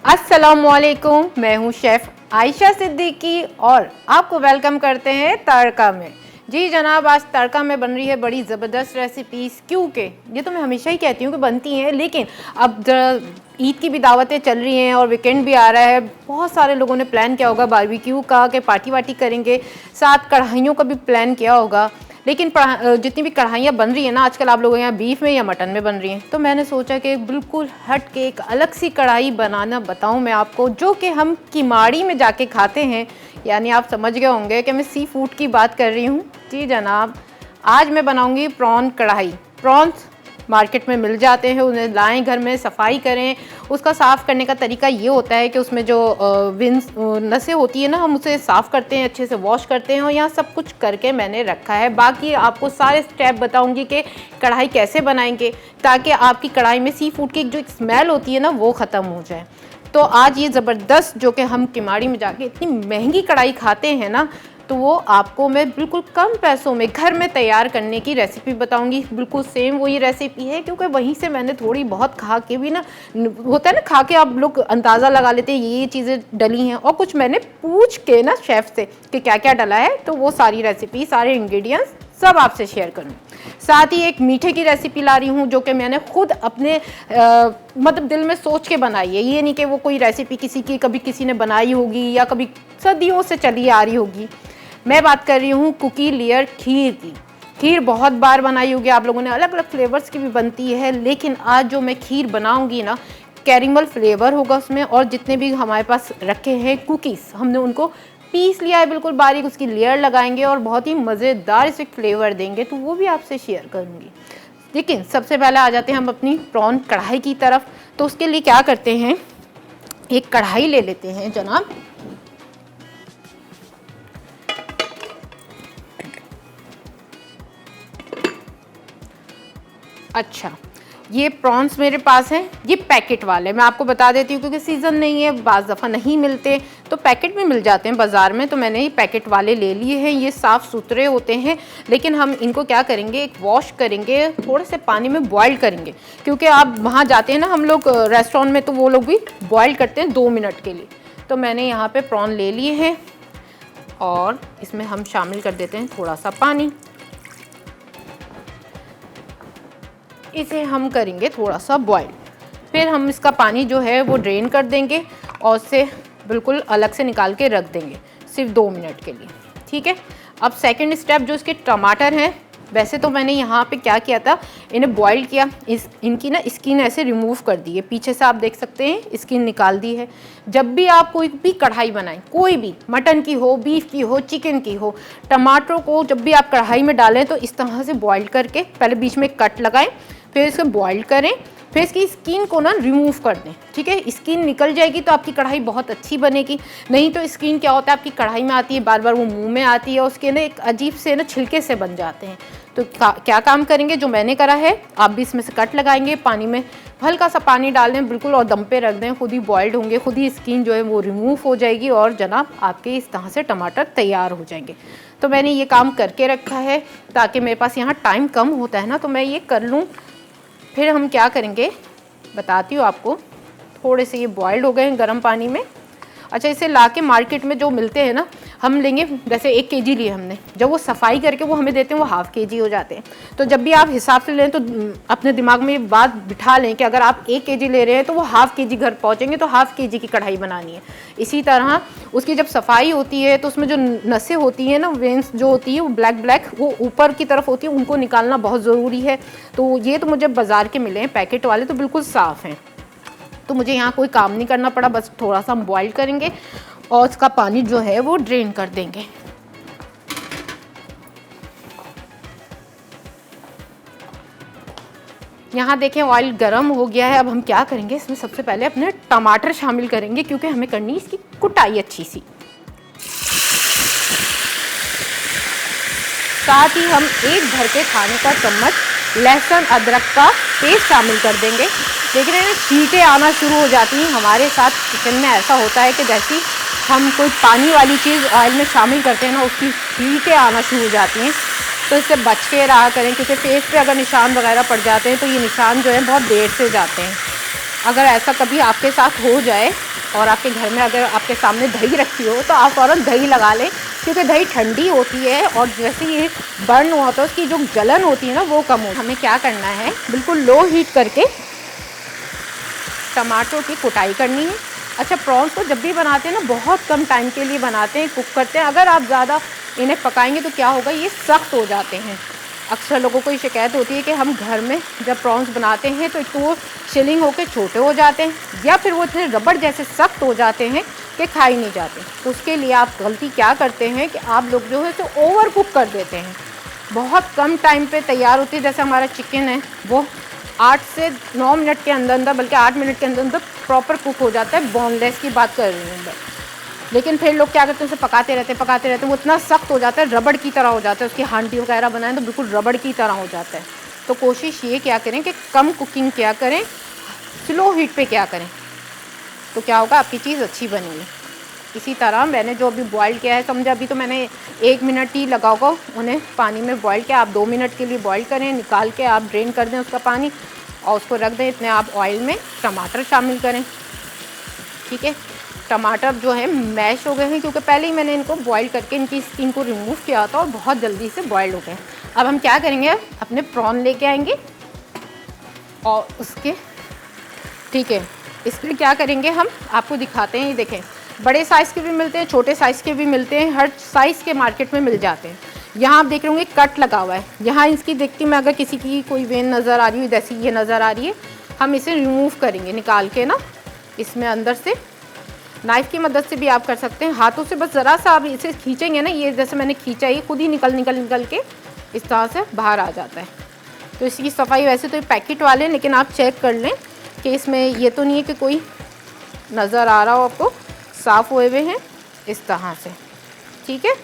अस्सलामुअलैकुम, मैं हूँ शेफ़ आयशा सिद्दीकी और आपको वेलकम करते हैं तड़का में। जी जनाब, आज तड़का में बन रही है बड़ी ज़बरदस्त रेसिपीज़। क्योंकि ये तो मैं हमेशा ही कहती हूँ कि बनती हैं, लेकिन अब ईद की भी दावतें चल रही हैं और वीकेंड भी आ रहा है। बहुत सारे लोगों ने प्लान किया होगा बारबेक्यू का, कि पार्टी वार्टी करेंगे, साथ कढ़ाइयों का भी प्लान किया होगा। लेकिन जितनी भी कढ़ाइयाँ बन रही हैं ना आजकल, आप लोगों के यहाँ बीफ में या मटन में बन रही हैं, तो मैंने सोचा कि बिल्कुल हट के एक अलग सी कढ़ाई बनाना बताऊं मैं आपको, जो कि हम किमाड़ी में जाके खाते हैं। यानी आप समझ गए होंगे कि मैं सी फूड की बात कर रही हूँ। जी जनाब, आज मैं बनाऊँगी प्रॉन कढ़ाई। प्रॉन्स मार्केट में मिल जाते हैं, उन्हें लाएं, घर में सफाई करें। उसका साफ़ करने का तरीका ये होता है कि उसमें जो विंस नसें होती है ना, हम उसे साफ़ करते हैं, अच्छे से वॉश करते हैं। और यहाँ सब कुछ करके मैंने रखा है। बाकी आपको सारे स्टेप बताऊंगी कि कढ़ाई कैसे बनाएंगे, ताकि आपकी कढ़ाई में सी फूड की जो एक स्मेल होती है ना, वो ख़त्म हो जाए। तो आज ये ज़बरदस्त, जो कि हम किमाड़ी में जाके इतनी महंगी कढ़ाई खाते हैं ना, तो वो आपको मैं बिल्कुल कम पैसों में घर में तैयार करने की रेसिपी बताऊंगी। बिल्कुल सेम वही रेसिपी है, क्योंकि वहीं से मैंने थोड़ी बहुत खा के भी ना, होता है ना, खा के आप लोग अंदाज़ा लगा लेते हैं ये चीज़ें डली हैं, और कुछ मैंने पूछ के ना शेफ़ से कि क्या क्या डला है, तो वो सारी रेसिपी, सारे इंग्रेडिएंट्स सब आपसे शेयर करूँ। साथ ही एक मीठे की रेसिपी ला रही हूँ, जो कि मैंने खुद अपने मतलब दिल में सोच के बनाई है। ये नहीं कि वो कोई रेसिपी किसी की कभी किसी ने बनाई होगी या कभी सदियों से चली आ रही होगी। मैं बात कर रही हूँ कुकी लेयर खीर की। खीर बहुत बार बनाई होगी आप लोगों ने, अलग अलग फ्लेवर्स की भी बनती है, लेकिन आज जो मैं खीर बनाऊँगी ना, कैरेमल फ्लेवर होगा उसमें। और जितने भी हमारे पास रखे हैं कुकीज़, हमने उनको पीस लिया है बिल्कुल बारीक, उसकी लेयर लगाएंगे और बहुत ही मज़ेदार इसे फ्लेवर देंगे, तो वो भी आपसे शेयर करूँगी। लेकिन सबसे पहले आ जाते हैं हम अपनी प्रॉन कढ़ाई की तरफ। तो उसके लिए क्या करते हैं, एक कढ़ाई ले लेते हैं जनाब। अच्छा, ये प्रॉन्स मेरे पास हैं, ये पैकेट वाले मैं आपको बता देती हूँ, क्योंकि सीज़न नहीं है, बाज़ दफ़ा नहीं मिलते, तो पैकेट में मिल जाते हैं बाज़ार में। तो मैंने ये पैकेट वाले ले लिए हैं। ये साफ़ सुथरे होते हैं, लेकिन हम इनको क्या करेंगे, एक वॉश करेंगे, थोड़े से पानी में बॉयल करेंगे। क्योंकि आप वहाँ जाते हैं ना, हम लोग रेस्टोरेंट में, तो वो लोग भी बॉयल करते हैं 2 मिनट के लिए। तो मैंने यहाँ पर प्रॉन ले लिए हैं और इसमें हम शामिल कर देते हैं थोड़ा सा पानी। इसे हम करेंगे थोड़ा सा बॉयल, फिर हम इसका पानी जो है वो ड्रेन कर देंगे और इसे बिल्कुल अलग से निकाल के रख देंगे, सिर्फ 2 मिनट के लिए। ठीक है। अब सेकंड स्टेप, जो इसके टमाटर हैं, वैसे तो मैंने यहाँ पे क्या किया था, इन्हें बॉईल किया, इनकी ना स्किन ऐसे रिमूव कर दी है, पीछे से आप देख सकते हैं स्किन निकाल दी है। जब भी आप कोई भी कढ़ाई बनाएं, कोई भी, मटन की हो, बीफ की हो, चिकन की हो, टमाटरों को जब भी आप कढ़ाई में डालें तो इस तरह से बॉईल करके पहले बीच में कट लगाएं, फिर इसे बॉईल करें, फिर इसकी स्किन को ना रिमूव कर दें। ठीक है, स्किन निकल जाएगी तो आपकी कढ़ाई बहुत अच्छी बनेगी। नहीं तो स्किन क्या होता है, आपकी कढ़ाई में आती है, बार बार वो मुंह में आती है, उसके ना एक अजीब से ना छिलके से बन जाते हैं। तो क्या काम करेंगे, जो मैंने करा है, आप भी इसमें से कट लगाएंगे, पानी में हल्का सा पानी डाल दें बिल्कुल, और दम पे रख दें, खुद ही बॉइल्ड होंगे, खुद ही स्किन जो है वो रिमूव हो जाएगी, और जनाब आपके इस तरह से टमाटर तैयार हो जाएंगे। तो मैंने ये काम करके रखा है, ताकि मेरे पास यहाँ टाइम कम होता है ना, तो मैं ये कर लूँ। फिर हम क्या करेंगे बताती हूँ आपको। थोड़े से ये बॉइल्ड हो गए हैं गर्म पानी में। अच्छा, इसे लाके मार्केट में जो मिलते हैं ना, हम लेंगे, जैसे 1 केजी लिए हमने, जब वो सफाई करके वो हमें देते हैं, वो ½ केजी हो जाते हैं। तो जब भी आप हिसाब से लें तो अपने दिमाग में ये बात बिठा लें कि अगर आप 1 केजी ले रहे हैं तो वो ½ केजी घर पहुँचेंगे, तो ½ केजी की कढ़ाई बनानी है। इसी तरह उसकी जब सफाई होती है तो उसमें जो नसें होती हैं ना, वेंस जो होती है वो ब्लैक वो ऊपर की तरफ होती है, उनको निकालना बहुत ज़रूरी है। तो ये तो मुझे बाज़ार के मिले हैं पैकेट वाले, तो बिल्कुल साफ़ हैं, तो मुझे यहाँ कोई काम नहीं करना पड़ा। बस थोड़ा सा हम बॉईल करेंगे और उसका पानी जो है वो ड्रेन कर देंगे। यहाँ देखें ऑयल गरम हो गया है। अब हम क्या करेंगे, इसमें सबसे पहले अपने टमाटर शामिल करेंगे, क्योंकि हमें करनी इसकी कुटाई अच्छी सी। साथ ही हम 1 भर के खाने का चम्मच लहसुन अदरक का पेस्ट शामिल कर देंगे। देख रहे हैं छींटे आना शुरू हो जाती हैं। हमारे साथ किचन में ऐसा होता है कि जैसी हम कोई पानी वाली चीज़ ऑयल में शामिल करते हैं ना, उसकी छींटे आना शुरू हो जाती हैं। तो इससे बच के रहा करें, क्योंकि फेस पे अगर निशान वगैरह पड़ जाते हैं तो ये निशान जो है बहुत देर से जाते हैं। अगर ऐसा कभी आपके साथ हो जाए और आपके घर में अगर आपके सामने दही रखी हो तो आप फ़ौरन दही लगा लें, क्योंकि दही ठंडी होती है और जैसे ये बर्न हुआ तो उसकी जो जलन होती है ना वो कम हो। हमें क्या करना है, बिल्कुल लो हीट करके टमाटरों की कुटाई करनी है। अच्छा, प्रॉन्स को जब भी बनाते हैं ना बहुत कम टाइम के लिए बनाते हैं, कुक करते हैं। अगर आप ज़्यादा इन्हें पकाएंगे तो क्या होगा, ये सख्त हो जाते हैं। अक्सर लोगों को ये शिकायत होती है कि हम घर में जब प्रॉन्स बनाते हैं तो एक तो वो शिलिंग होकर छोटे हो जाते हैं या फिर वो इतने रबड़ जैसे सख्त हो जाते हैं कि खा ही नहीं जाते। तो उसके लिए आप गलती क्या करते हैं कि आप लोग जो है तो ओवर कुक कर देते हैं। बहुत कम टाइम पे तैयार होती है। जैसे हमारा चिकन है वो 8 से 9 मिनट के अंदर अंदर, बल्कि 8 मिनट के अंदर अंदर प्रॉपर कुक हो जाता है। बोनलेस की बात कर रही हूँ मैं। लेकिन फिर लोग क्या करते हैं, उसे पकाते रहते हैं, वो इतना सख्त हो जाता है, रबड़ की तरह हो जाता है। उसकी हांडी वगैरह बनाएं तो बिल्कुल रबड़ की तरह हो जाता है। तो कोशिश ये क्या करें कि कम कुकिंग क्या करें, स्लो हीट पे क्या करें, तो क्या होगा, आपकी चीज़ अच्छी बनेगी। इसी तरह मैंने जो अभी बॉयल किया है, समझा अभी तो मैंने 1 मिनट ही लगा होगा उन्हें पानी में बॉयल किया। आप 2 मिनट के लिए बॉयल करें, निकाल के आप ड्रेन कर दें उसका पानी और उसको रख दें। इतने आप ऑयल में टमाटर शामिल करें। ठीक है, टमाटर जो है मैश हो गए हैं क्योंकि पहले ही मैंने इनको बॉईल करके इनकी स्किन को रिमूव किया था और बहुत जल्दी से बॉईल हो गए। अब हम क्या करेंगे, अपने प्रॉन लेके आएंगे और उसके, ठीक है, इसमें क्या करेंगे हम आपको दिखाते हैं। ये देखें, बड़े साइज़ के भी मिलते हैं, छोटे साइज़ के भी मिलते हैं, हर साइज़ के मार्केट में मिल जाते हैं। यहाँ आप देख रहे होंगे कट लगा हुआ है। यहाँ इसकी देखती मैं, अगर किसी की कोई वेन नज़र आ रही है जैसी ये नज़र आ रही है, हम इसे रिमूव करेंगे निकाल के ना। इसमें अंदर से नाइफ़ की मदद से भी आप कर सकते हैं, हाथों से बस ज़रा सा आप इसे खींचेंगे ना, ये जैसे मैंने खींचा, ये खुद ही निकल के इस तरह से बाहर आ जाता है। तो इसकी सफाई वैसे तो ये पैकेट वाले, लेकिन आप चेक कर लें कि इसमें ये तो नहीं है कि कोई नज़र आ रहा हो आपको, साफ़ हुए हुए हैं इस तरह से। ठीक है,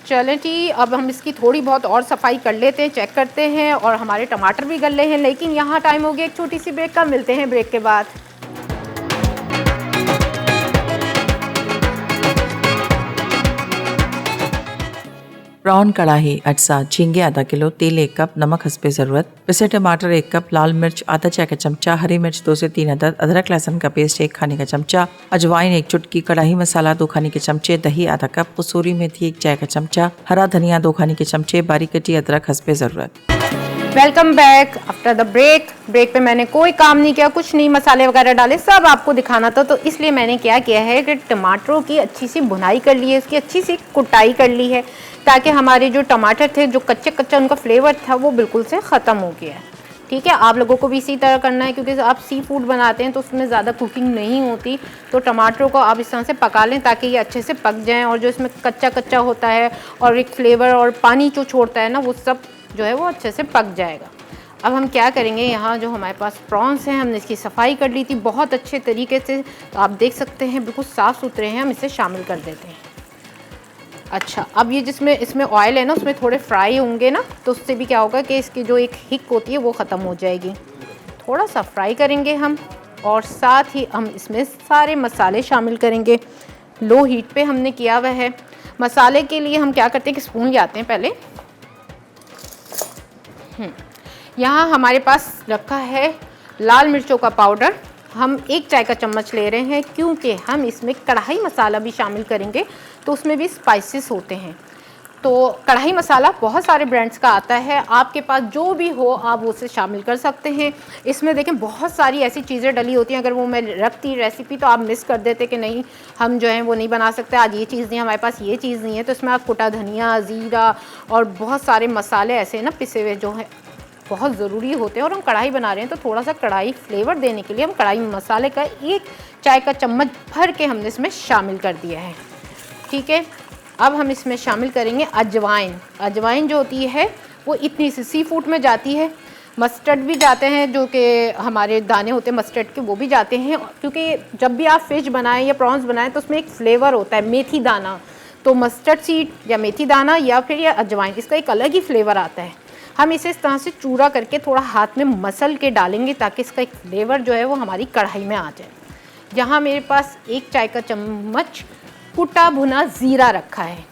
चलें जी, अब हम इसकी थोड़ी बहुत और सफाई कर लेते हैं, चेक करते हैं। और हमारे टमाटर भी गले हैं, लेकिन यहाँ टाइम हो गया एक छोटी सी ब्रेक का। मिलते हैं ब्रेक के बाद। प्रॉन कढ़ाई, अटसा, झींगे आधा किलो, तेल 1 कप, नमक हस्बे ज़रूरत, पिसे टमाटर 1 कप, लाल मिर्च आधा चाय का चमचा, हरी मिर्च 2 से 3 अदद, अदरक लहसुन का पेस्ट 1 खाने का चमचा, अजवाइन 1 चुटकी, कढ़ाई मसाला 2 खाने के चमचे, दही आधा कप, कसूरी मेथी 1 चाय का चमचा, हरा धनिया 2 खाने के चमचे, बारीक कटी अदरक हस्बे ज़रूरत। Welcome back after the break. Break पे मैंने कोई काम नहीं किया, कुछ नहीं मसाले वगैरह डाले, सब आपको दिखाना था। तो इसलिए मैंने क्या किया है कि टमाटरों की अच्छी सी भुनाई कर ली है, उसकी अच्छी सी कुटाई कर ली है, ताकि हमारे जो टमाटर थे, जो कच्चा उनका फ्लेवर था वो बिल्कुल से ख़त्म हो गया है। ठीक है, आप लोगों को भी इसी तरह करना है, क्योंकि आप सी फूड बनाते हैं तो उसमें ज़्यादा कुकिंग नहीं होती। तो टमाटरों को आप इस तरह से पका लें ताकि ये अच्छे से पक जाएँ, और जो इसमें कच्चा होता है और एक फ्लेवर और पानी जो छोड़ता है ना, वो सब जो है वो अच्छे से पक जाएगा। अब हम क्या करेंगे, यहाँ जो हमारे पास प्रॉन्स हैं, हमने इसकी सफाई कर ली थी बहुत अच्छे तरीके से, तो आप देख सकते हैं बिल्कुल साफ़ सुथरे हैं। हम इसे शामिल कर देते हैं। अच्छा, अब ये जिसमें इसमें ऑयल है ना, उसमें थोड़े फ्राई होंगे ना, तो उससे भी क्या होगा कि इसकी जो एक हिक होती है वो ख़त्म हो जाएगी। थोड़ा सा फ्राई करेंगे हम, और साथ ही हम इसमें सारे मसाले शामिल करेंगे। लो हीट पे हमने किया हुआ है। मसाले के लिए हम क्या करते हैं कि स्पून ले आते हैं पहले। यहाँ हमारे पास रखा है लाल मिर्चों का पाउडर, हम 1 चाय का चम्मच ले रहे हैं, क्योंकि हम इसमें कढ़ाई मसाला भी शामिल करेंगे तो उसमें भी स्पाइसेस होते हैं। तो कढ़ाई मसाला बहुत सारे ब्रांड्स का आता है, आपके पास जो भी हो आप उसे शामिल कर सकते हैं। इसमें देखें बहुत सारी ऐसी चीज़ें डली होती हैं, अगर वो मैं रखती रेसिपी तो आप मिस कर देते कि नहीं हम जो है वो नहीं बना सकते, आज ये चीज़ नहीं, हमारे पास ये चीज़ नहीं है। तो इसमें आप कुटा धनिया, ज़ीरा और बहुत सारे मसाले ऐसे ना पिसे हुए जो हैं बहुत ज़रूरी होते हैं। और हम कढ़ाई बना रहे हैं तो थोड़ा सा कढ़ाई फ्लेवर देने के लिए हम कढ़ाई मसाले का 1 चाय का चम्मच भर के हमने इसमें शामिल कर दिया है। ठीक है, अब हम इसमें शामिल करेंगे अजवाइन। अजवाइन जो होती है वो इतनी सी फूड में जाती है, मस्टर्ड भी जाते हैं, जो कि हमारे दाने होते हैं मस्टर्ड के, वो भी जाते हैं। क्योंकि जब भी आप फिश बनाएं या प्रॉन्स बनाएं तो उसमें एक फ्लेवर होता है, मेथी दाना। तो मस्टर्ड सीड या मेथी दाना या फिर या अजवाइन, इसका एक अलग ही फ्लेवर आता है। हम इसे इस तरह से चूरा करके थोड़ा हाथ में मसल के डालेंगे ताकि इसका एक फ्लेवर जो है वो हमारी कढ़ाई में आ जाए। यहाँ मेरे पास 1 चाय का चम्मच कुटा भुना ज़ीरा रखा है।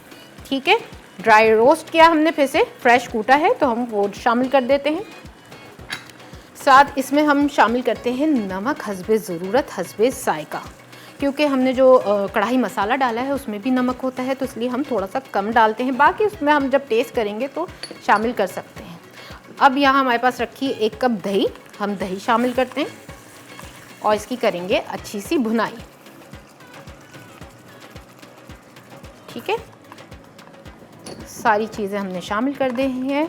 ठीक है, ड्राई रोस्ट किया हमने, फिर से फ्रेश कूटा है तो हम वो शामिल कर देते हैं। साथ इसमें हम शामिल करते हैं नमक हस्बे ज़रूरत हस्बे जायका, क्योंकि हमने जो कढ़ाई मसाला डाला है उसमें भी नमक होता है, तो इसलिए हम थोड़ा सा कम डालते हैं। बाकी उसमें हम जब टेस्ट करेंगे तो शामिल कर सकते हैं। अब यहाँ हमारे पास रखी 1 कप दही, हम दही शामिल करते हैं और इसकी करेंगे अच्छी सी भुनाई। ठीक है, सारी चीज़ें हमने शामिल कर दी हैं।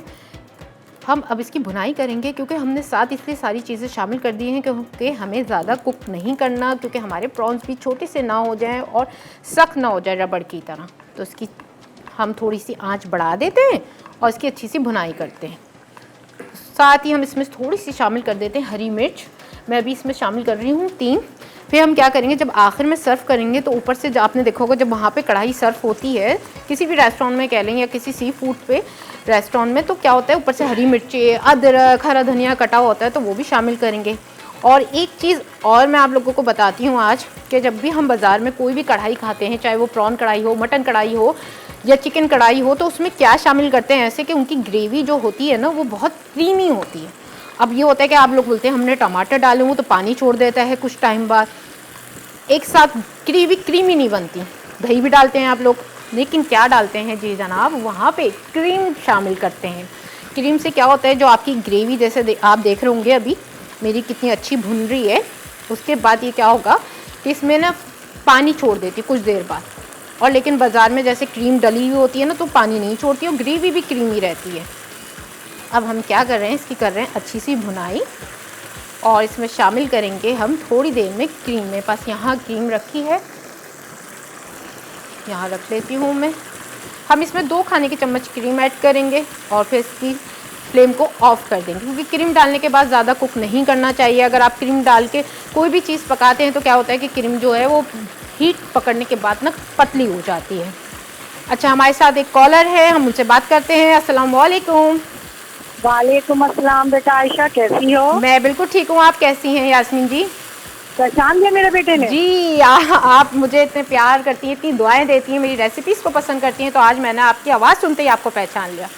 हम अब इसकी भुनाई करेंगे, क्योंकि हमने साथ इसलिए सारी चीज़ें शामिल कर दी हैं क्योंकि हमें ज़्यादा कुक नहीं करना, क्योंकि हमारे प्रॉन्स भी छोटे से ना हो जाएं और सख्त ना हो जाए रबड़ की तरह। तो इसकी हम थोड़ी सी आंच बढ़ा देते हैं और इसकी अच्छी सी भुनाई करते हैं। साथ ही हम इसमें थोड़ी सी शामिल कर देते हैं हरी मिर्च, मैं अभी इसमें शामिल कर रही हूँ 3। फिर हम क्या करेंगे, जब आखिर में सर्व करेंगे तो ऊपर से आपने देखा होगा जब वहाँ पे कढ़ाई सर्व होती है किसी भी रेस्टोरेंट में कह लें या किसी सी फूड पे रेस्टोरेंट में, तो क्या होता है ऊपर से हरी मिर्ची, अदरक, हरा धनिया कटा होता है, तो वो भी शामिल करेंगे। और एक चीज़ और मैं आप लोगों को बताती हूँ आज, कि जब भी हम बाज़ार में कोई भी कढ़ाई खाते हैं, चाहे वो प्रॉन कढ़ाई हो, मटन कढ़ाई हो या चिकन कढ़ाई हो, तो उसमें क्या शामिल करते हैं ऐसे कि उनकी ग्रेवी जो होती है ना वो बहुत क्रीमी होती है। अब ये होता है कि आप लोग बोलते हैं हमने टमाटर डाले हुए तो पानी छोड़ देता है कुछ टाइम बाद, एक साथ ग्रेवी क्रीमी नहीं बनती। दही भी डालते हैं आप लोग, लेकिन क्या डालते हैं जी जनाब, वहाँ पे क्रीम शामिल करते हैं। क्रीम से क्या होता है, जो आपकी ग्रेवी जैसे आप देख रहे होंगे अभी मेरी कितनी अच्छी भुन रही है, उसके बाद ये क्या होगा कि इसमें ना पानी छोड़ देती कुछ देर बाद। और लेकिन बाज़ार में जैसे क्रीम डली हुई होती है ना तो पानी नहीं छोड़ती और ग्रेवी भी क्रीमी रहती है। अब हम क्या कर रहे हैं, इसकी कर रहे हैं अच्छी सी भुनाई और इसमें शामिल करेंगे हम थोड़ी देर में क्रीम। मेरे पास यहाँ क्रीम रखी है, यहाँ रख लेती हूँ मैं। हम इसमें 2 खाने के चम्मच क्रीम ऐड करेंगे और फिर इसकी फ्लेम को ऑफ कर देंगे, क्योंकि क्रीम डालने के बाद ज़्यादा कुक नहीं करना चाहिए। अगर आप क्रीम डाल के कोई भी चीज़ पकाते हैं तो क्या होता है कि क्रीम जो है वो हीट पकड़ने के बाद ना पतली हो जाती है। अच्छा, हमारे साथ एक कॉलर है, हम उनसे बात करते हैं। अस्सलाम वालेकुम। वालेकुम अस्सलाम। बेटा आयशा कैसी हो? मैं बिल्कुल ठीक हूँ, आप कैसी हैं यास्मीन जी? पहचान लिया मेरे बेटे ने? जी, आप मुझे इतने प्यार करती हैं, इतनी दुआएं देती हैं, मेरी रेसिपीज़ को पसंद करती हैं, तो आज मैंने आपकी आवाज़ सुनते ही आपको पहचान लिया।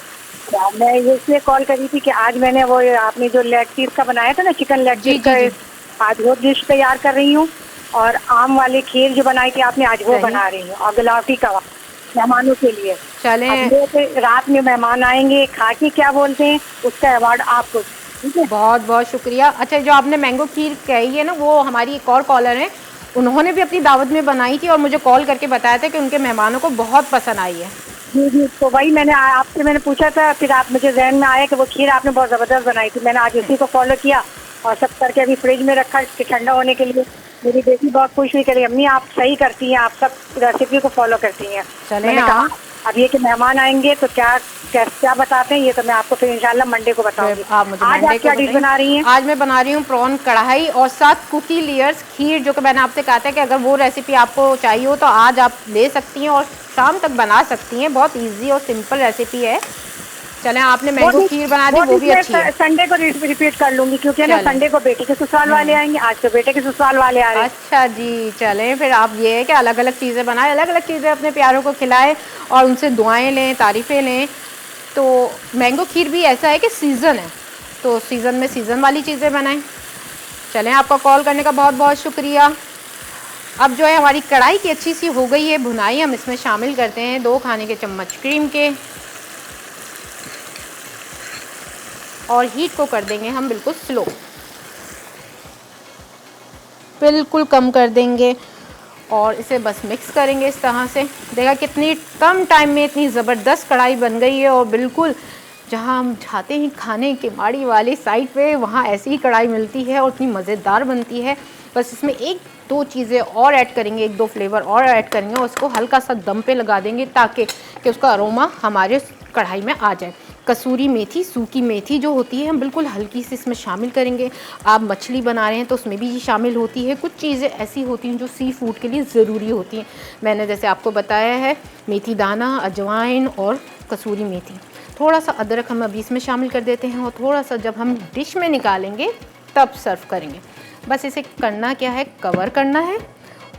मैं इसलिए कॉल करी थी कि आज मैंने वो आपने जो लेग पीस का बनाया था ना, चिकन लेग पीस का, आज वो डिश तैयार कर रही हूँ। और आम वाले खीर जो बनाई थी आपने, आज वो बना रही हूँ। और गुलावटी कबाब मेहमानों के लिए। चलें, रात में मेहमान आएंगे, खा के क्या बोलते हैं उसका अवार्ड आपको। ठीक है, बहुत बहुत शुक्रिया। अच्छा, जो आपने मैंगो खीर कही है ना, वो हमारी एक और कॉलर है, उन्होंने भी अपनी दावत में बनाई थी और मुझे कॉल करके बताया था कि उनके मेहमानों को बहुत पसंद आई है। जी जी, तो वही मैंने आपसे मैंने पूछा था, फिर आप मुझे जहन में आया कि वो खीर आपने बहुत ज़बरदस्त बनाई थी। मैंने आज उसी को फॉलो किया और सब करके अभी फ्रिज में रखा कि ठंडा होने के लिए। मेरी बेटी बहुत खुश हुई, करी अम्मी आप सही करती हैं, आप सब रेसिपी को फॉलो करती हैं। मैंने कहा अब ये कि मेहमान आएंगे तो क्या बताते हैं, ये तो मैं आपको फिर इंशाल्लाह मंडे को बताऊंगी। आप मुझे आज आप क्या डिश बना रही हैं? आज मैं बना रही हूँ प्रॉन कढ़ाई और साथ कुकी लेयर्स खीर, जो कि मैंने आपसे कहा था कि अगर वो रेसिपी आपको चाहिए हो तो आज आप ले सकती हैं और शाम तक बना सकती हैं। बहुत इजी और सिंपल रेसिपी है। चलें, आपने मैंगो खीर बना दी, वो भी अच्छी है। संडे को रिपीट कर लूंगी, क्योंकि ना संडे को बेटे के ससुराल वाले आएंगे, आज तो बेटे के ससुराल वाले आ रहे हैं। अच्छा जी, चलें फिर आप ये है कि अलग अलग चीज़ें बनाएं, अलग अलग चीज़ें अपने प्यारों को खिलाएं और उनसे दुआएं लें, तारीफ़ें लें। तो मैंगो खीर भी ऐसा है कि सीज़न है, तो सीज़न में सीज़न वाली चीज़ें बनाएं। चलें, आपका कॉल करने का बहुत बहुत शुक्रिया। अब जो है हमारी कढ़ाई की अच्छी सी हो गई है भुनाई, हम इसमें शामिल करते हैं 2 खाने के चम्मच क्रीम के और हीट को कर देंगे हम बिल्कुल स्लो, बिल्कुल कम कर देंगे और इसे बस मिक्स करेंगे इस तरह से। देखा कितनी कम टाइम में इतनी ज़बरदस्त कढ़ाई बन गई है और बिल्कुल जहाँ हम चाहते हैं खाने के माड़ी वाली साइड पे वहाँ ऐसी ही कढ़ाई मिलती है और इतनी मज़ेदार बनती है। बस इसमें 1-2 चीज़ें और ऐड करेंगे, 1-2 फ्लेवर और ऐड करेंगे और उसको हल्का सा दम पे लगा देंगे ताकि उसका अरोमा हमारे कढ़ाई में आ जाए। कसूरी मेथी, सूखी मेथी जो होती है हम बिल्कुल हल्की सी इसमें शामिल करेंगे। आप मछली बना रहे हैं तो उसमें भी ये शामिल होती है। कुछ चीज़ें ऐसी होती हैं जो सी फूड के लिए ज़रूरी होती हैं। मैंने जैसे आपको बताया है, मेथी दाना, अजवाइन और कसूरी मेथी। थोड़ा सा अदरक हम अभी इसमें शामिल कर देते हैं और थोड़ा सा जब हम डिश में निकालेंगे तब सर्व करेंगे। बस इसे करना क्या है, कवर करना है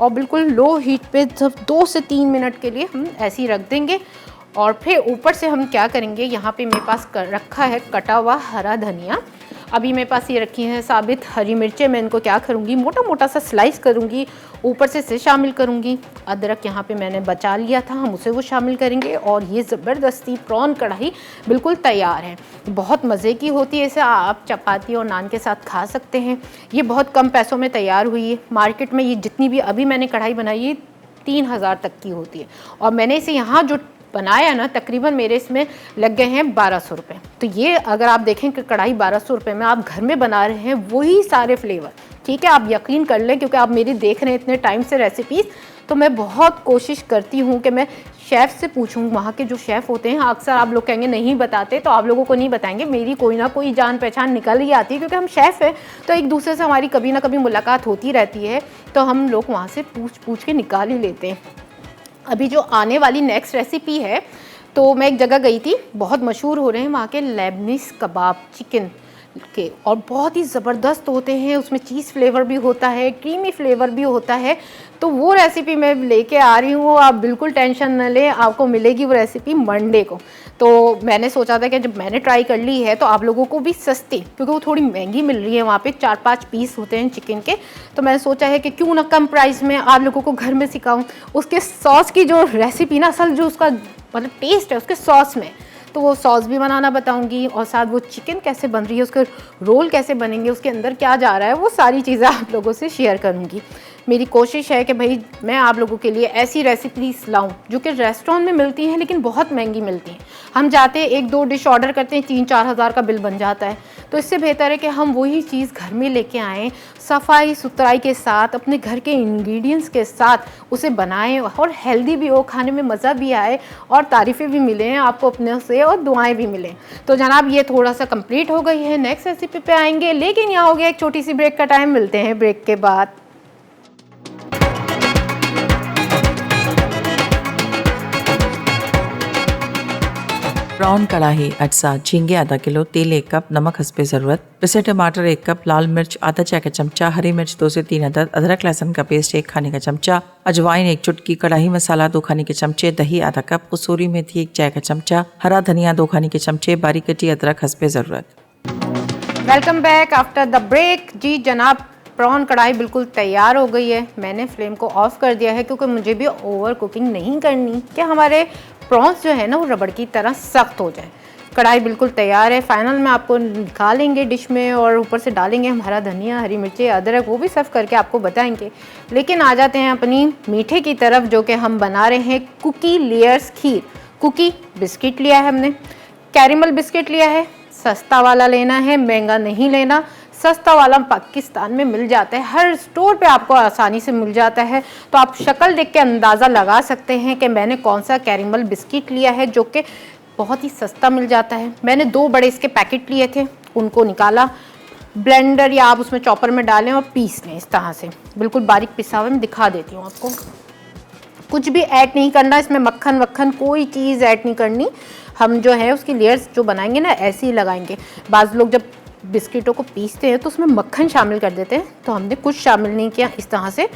और बिल्कुल लो हीट पे 2 से 3 मिनट के लिए हम ऐसे ही रख देंगे। और फिर ऊपर से हम क्या करेंगे, यहाँ पे मेरे पास रखा है कटा हुआ हरा धनिया अभी मेरे पास ये रखी हैं साबित हरी मिर्चें। मैं इनको क्या करूँगी, मोटा मोटा सा स्लाइस करूँगी, ऊपर से शामिल करूँगी। अदरक यहाँ पे मैंने बचा लिया था, हम उसे वो शामिल करेंगे। और ये ज़बरदस्ती प्रॉन कढ़ाई बिल्कुल तैयार है। बहुत मज़े की होती है, इसे आप चपाती और नान के साथ खा सकते हैं। ये बहुत कम पैसों में तैयार हुई है। मार्केट में ये जितनी भी अभी मैंने कढ़ाई बनाई है 3000 तक की होती है, और मैंने इसे यहाँ जो बनाया ना, तकरीबन मेरे इसमें लग गए हैं 1200 रुपये। तो ये अगर आप देखें कि कढ़ाई 1200 रुपये में आप घर में बना रहे हैं वही सारे फ्लेवर, ठीक है, आप यकीन कर लें, क्योंकि आप मेरी देख रहे हैं इतने टाइम से रेसिपीज़, तो मैं बहुत कोशिश करती हूँ कि मैं शेफ़ से पूछूँ। वहाँ के जो शेफ़ होते हैं, अक्सर आप लोग कहेंगे नहीं बताते, तो आप लोगों को नहीं बताएंगे, मेरी कोई ना कोई जान पहचान निकल ही आती है, क्योंकि हम शेफ़ हैं तो एक दूसरे से हमारी कभी ना कभी मुलाकात होती रहती है, तो हम लोग वहाँ से पूछ के निकाल ही लेते हैं। अभी जो आने वाली नेक्स्ट रेसिपी है, तो मैं एक जगह गई थी, बहुत मशहूर हो रहे हैं वहाँ के लेबनीज़ कबाब चिकन के, और बहुत ही ज़बरदस्त होते हैं। उसमें चीज़ फ्लेवर भी होता है, क्रीमी फ्लेवर भी होता है। तो वो रेसिपी मैं लेके आ रही हूँ, आप बिल्कुल टेंशन न लें, आपको मिलेगी वो रेसिपी मंडे को। तो मैंने सोचा था कि जब मैंने ट्राई कर ली है तो आप लोगों को भी सस्ती, क्योंकि वो थोड़ी महंगी मिल रही है, वहाँ पे 4-5 पीस होते हैं चिकन के, तो मैंने सोचा है कि क्यों ना कम प्राइस में आप लोगों को घर में सिखाऊं। उसके सॉस की जो रेसिपी ना, असल जो उसका मतलब टेस्ट है उसके सॉस में, तो वो सॉस भी बनाना बताऊंगी, और साथ वो चिकन कैसे बन रही है, उसके रोल कैसे बनेंगे, उसके अंदर क्या जा रहा है, वो सारी चीज़ें आप लोगों से शेयर करूंगी। मेरी कोशिश है कि भाई मैं आप लोगों के लिए ऐसी रेसिपीज़ लाऊं जो कि रेस्टोरेंट में मिलती हैं लेकिन बहुत महंगी मिलती हैं। हम जाते हैं 1-2 डिश ऑर्डर करते हैं, 3-4 हज़ार का बिल बन जाता है। तो इससे बेहतर है कि हम वही चीज़ घर में लेके आएँ, सफाई सुथराई के साथ, अपने घर के इंग्रेडिएंट्स के साथ उसे बनाएं, और हेल्दी भी हो, खाने में मज़ा भी आए, और तारीफ़ें भी मिलें आपको अपने से, और दुआएं भी मिलें। तो जनाब ये थोड़ा सा कंप्लीट हो गई है, नेक्स्ट रेसिपी पे आएंगे, लेकिन यहाँ हो गया एक छोटी सी ब्रेक का टाइम। मिलते हैं ब्रेक के बाद। प्रॉन कढ़ाई अटसा, झींगे आधा किलो, तेल 1 कप, नमक हस्बे ज़रूरत, पिसे टमाटर 1 कप, लाल मिर्च आधा चाय का चमचा, हरी मिर्च 2 से 3 अदद, अदरक लहसुन का पेस्ट 1 खाने का चमचा, अजवाइन 1 चुटकी, कढ़ाई मसाला 2 खाने के चमचे, दही आधा कप, कसूरी मेथी 1 चाय का चमचा, हरा धनिया 2 खाने के चमचे, बारीक कटी अदरक हस्बे ज़रूरत। Welcome back after the break. जी जनाब, प्रॉन कढ़ाई बिल्कुल तैयार हो गई है। मैंने फ्लेम को ऑफ कर दिया है, क्योंकि मुझे भी ओवर कुकिंग नहीं करनी कि हमारे प्रॉन्स जो है ना वो रबड़ की तरह सख्त हो जाए। कढ़ाई बिल्कुल तैयार है। फाइनल में आपको निकालेंगे डिश में, और ऊपर से डालेंगे हम हरा धनिया, हरी मिर्ची, अदरक, वो भी सर्व करके आपको बताएंगे। लेकिन आ जाते हैं अपनी मीठे की तरफ, जो कि हम बना रहे हैं कुकी लेयर्स खीर। कुकी बिस्किट लिया है हमने, कैरेमल बिस्किट लिया है, सस्ता वाला लेना है, महंगा नहीं लेना। सस्ता वाला पाकिस्तान में मिल जाता है, हर स्टोर पे आपको आसानी से मिल जाता है। तो आप शक्ल देख के अंदाज़ा लगा सकते हैं कि मैंने कौन सा कैरेमल बिस्किट लिया है, जो कि बहुत ही सस्ता मिल जाता है। मैंने 2 बड़े इसके पैकेट लिए थे, उनको निकाला, ब्लेंडर या आप उसमें चॉपर में डालें और पीस लें इस तरह से, बिल्कुल बारीक पिसा हुआ। मैं दिखा देती हूँ आपको, कुछ भी ऐड नहीं करना इसमें, मक्खन वक्खन कोई चीज़ ऐड नहीं करनी। हम जो है उसकी लेयर्स जो बनाएंगे ना ऐसे ही लगाएंगे। बाज़ लोग जब बिस्किटों को पीसते हैं तो उसमें मक्खन शामिल कर देते हैं, तो हमने कुछ शामिल नहीं किया, इस तरह से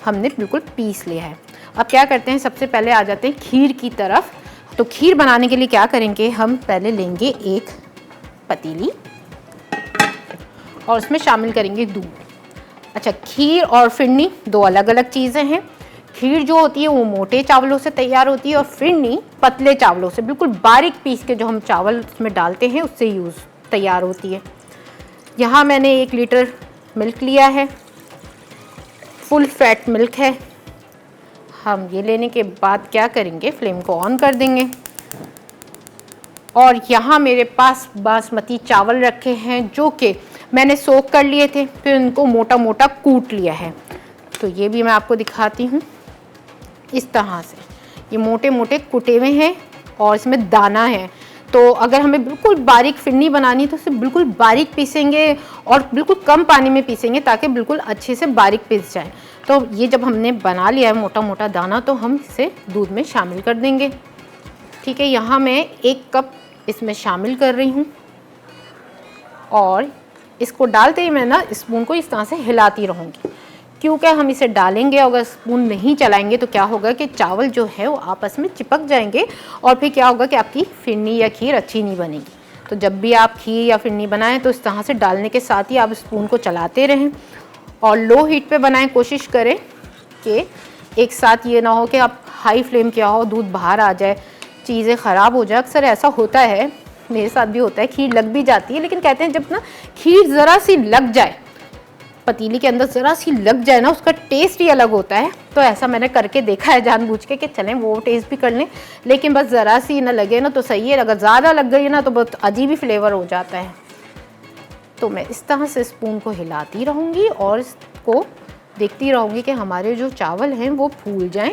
हमने बिल्कुल पीस लिया है। अब क्या करते हैं, सबसे पहले आ जाते हैं खीर की तरफ। तो खीर बनाने के लिए क्या करेंगे, हम पहले लेंगे एक पतीली और उसमें शामिल करेंगे दूध। अच्छा, खीर और फिरनी 2 अलग अलग चीज़ें हैं। खीर जो होती है वो मोटे चावलों से तैयार होती है, और फिरनी पतले चावलों से, बिल्कुल बारीक पीस के जो हम चावल उसमें डालते हैं उससे यूज़ तैयार होती है। यहाँ मैंने 1 लीटर मिल्क लिया है, फुल फैट मिल्क है। हम ये लेने के बाद क्या करेंगे, फ्लेम को ऑन कर देंगे। और यहाँ मेरे पास बासमती चावल रखे हैं, जो कि मैंने सोक कर लिए थे, फिर इनको मोटा मोटा कूट लिया है। तो ये भी मैं आपको दिखाती हूँ, इस तरह से ये मोटे मोटे कुटे हुए हैं, और इसमें दाना है। तो अगर हमें बिल्कुल बारीक फिरनी बनानी है तो इसे बिल्कुल बारीक पीसेंगे, और बिल्कुल कम पानी में पीसेंगे ताकि बिल्कुल अच्छे से बारीक पीस जाए। तो ये जब हमने बना लिया है मोटा मोटा दाना, तो हम इसे दूध में शामिल कर देंगे। ठीक है, यहाँ मैं 1 कप इसमें शामिल कर रही हूँ, और इसको डालते ही मैं ना स्पून को इस तरह से हिलाती रहूँगी, क्योंकि हम इसे डालेंगे, अगर स्पून नहीं चलाएंगे तो क्या होगा कि चावल जो है वो आपस में चिपक जाएंगे, और फिर क्या होगा कि आपकी फिरनी या खीर अच्छी नहीं बनेगी। तो जब भी आप खीर या फिरनी बनाएं तो इस तरह से डालने के साथ ही आप स्पून को चलाते रहें और लो हीट पे बनाएं। कोशिश करें कि एक साथ ये ना हो कि आप हाई फ्लेम किया हो, दूध बाहर आ जाए, चीज़ें ख़राब हो जाए। अक्सर ऐसा होता है, मेरे साथ भी होता है, खीर लग भी जाती है, लेकिन कहते हैं जब ना खीर ज़रा सी लग जाए, पतीली के अंदर ज़रा सी लग जाए ना, उसका टेस्ट ही अलग होता है। तो ऐसा मैंने करके देखा है जानबूझ के कि चलें वो टेस्ट भी कर लें, लेकिन बस ज़रा सी ना लगे ना तो सही है, अगर ज़्यादा लग गई ना तो बहुत अजीब ही फ्लेवर हो जाता है। तो मैं इस तरह से स्पून को हिलाती रहूँगी और इसको देखती रहूँगी कि हमारे जो चावल हैं वो फूल जाएं।